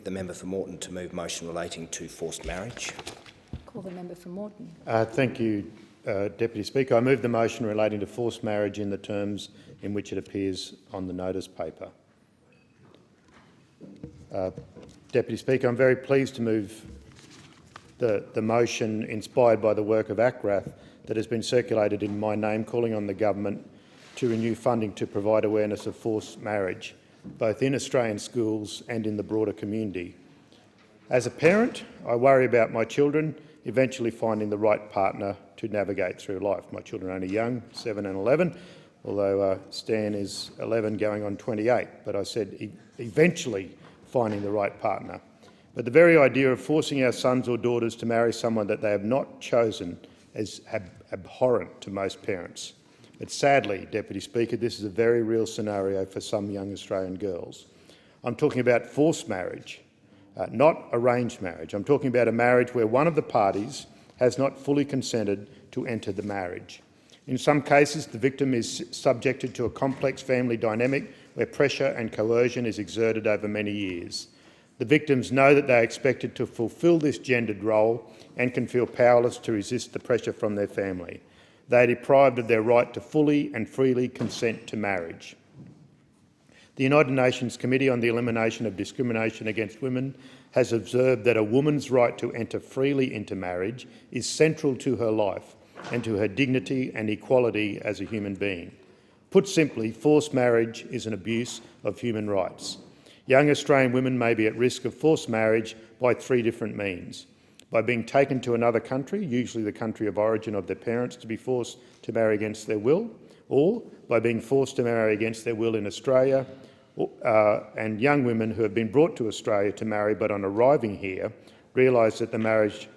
the member for Moreton to move motion relating to forced marriage. Call the member for Moreton. Thank you, Deputy Speaker. I move the motion relating to forced marriage in the terms in which it appears on the notice paper. Deputy Speaker, I'm very pleased to move the motion inspired by the work of ACRAF that has been circulated in my name, calling on the government to renew funding to provide awareness of forced marriage, both in Australian schools and in the broader community. As a parent, I worry about my children eventually finding the right partner to navigate through life. My children are only young, 7 and 11, although Stan is 11 going on 28, but I said eventually finding the right partner. But the very idea of forcing our sons or daughters to marry someone that they have not chosen is abhorrent to most parents. But sadly, Deputy Speaker, this is a very real scenario for some young Australian girls. I'm talking about forced marriage, not arranged marriage. I'm talking about a marriage where one of the parties has not fully consented to enter the marriage. In some cases, the victim is subjected to a complex family dynamic where pressure and coercion is exerted over many years. The victims know that they are expected to fulfil this gendered role and can feel powerless to resist the pressure from their family. They are deprived of their right to fully and freely consent to marriage. The United Nations Committee on the Elimination of Discrimination Against Women has observed that a woman's right to enter freely into marriage is central to her life and to her dignity and equality as a human being. Put simply, forced marriage is an abuse of human rights. Young Australian women may be at risk of forced marriage by 3 different means: by being taken to another country, usually the country of origin of their parents, to be forced to marry against their will, or by being forced to marry against their will in Australia, and young women who have been brought to Australia to marry but on arriving here realise that the marriage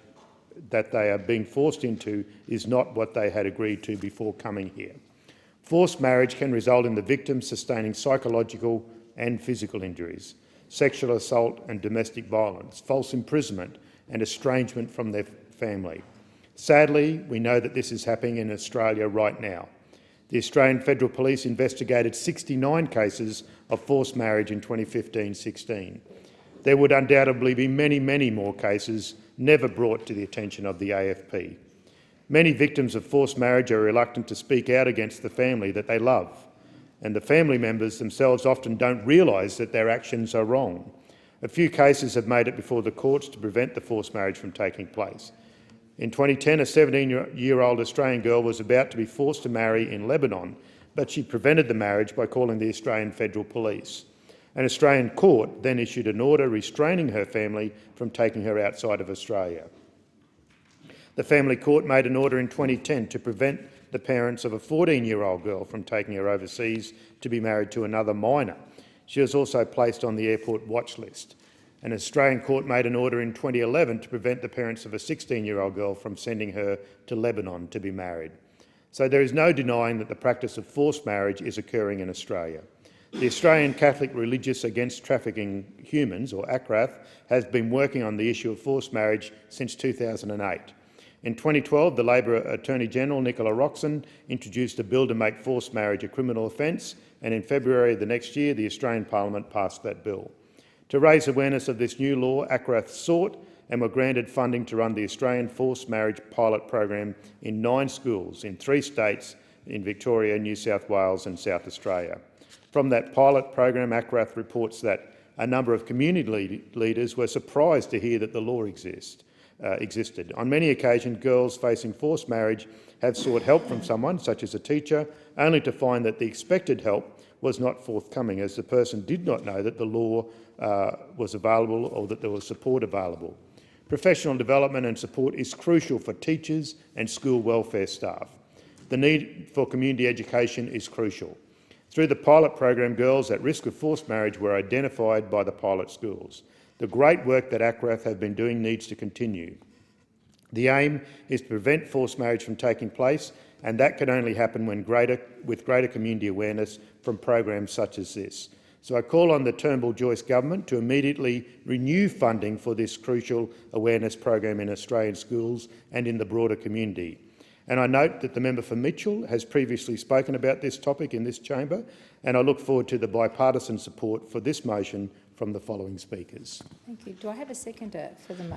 that they are being forced into is not what they had agreed to before coming here. Forced marriage can result in the victim sustaining psychological and physical injuries, sexual assault and domestic violence, false imprisonment and estrangement from their family. Sadly, we know that this is happening in Australia right now. The Australian Federal Police investigated 69 cases of forced marriage in 2015-16. There would undoubtedly be many, many more cases never brought to the attention of the AFP. Many victims of forced marriage are reluctant to speak out against the family that they love, and the family members themselves often don't realise that their actions are wrong. A few cases have made it before the courts to prevent the forced marriage from taking place. In 2010, a 17-year-old Australian girl was about to be forced to marry in Lebanon, but she prevented the marriage by calling the Australian Federal Police. An Australian court then issued an order restraining her family from taking her outside of Australia. The family court made an order in 2010 to prevent the parents of a 14-year-old girl from taking her overseas to be married to another minor. She was also placed on the airport watch list. An Australian court made an order in 2011 to prevent the parents of a 16-year-old girl from sending her to Lebanon to be married. So there is no denying that the practice of forced marriage is occurring in Australia. The Australian Catholic Religious Against Trafficking Humans, or ACRAF, has been working on the issue of forced marriage since 2008. In 2012, the Labor Attorney-General, Nicola Roxon, introduced a bill to make forced marriage a criminal offence, and in February of the next year, the Australian Parliament passed that bill. To raise awareness of this new law, ACRAF sought and were granted funding to run the Australian Forced Marriage Pilot Program in 9 schools in 3 states in Victoria, New South Wales and South Australia. From that pilot program, ACRAF reports that a number of community leaders were surprised to hear that the law existed. On many occasions, girls facing forced marriage have sought help from someone, such as a teacher, only to find that the expected help was not forthcoming, as the person did not know that the law was available or that there was support available. Professional development and support is crucial for teachers and school welfare staff. The need for community education is crucial. Through the pilot program, girls at risk of forced marriage were identified by the pilot schools. The great work that ACRAF have been doing needs to continue. The aim is to prevent forced marriage from taking place, and that can only happen with greater community awareness from programs such as this. So I call on the Turnbull-Joyce government to immediately renew funding for this crucial awareness program in Australian schools and in the broader community. And I note that the member for Mitchell has previously spoken about this topic in this chamber, and I look forward to the bipartisan support for this motion from the following speakers. Thank you. Do I have a seconder for the motion?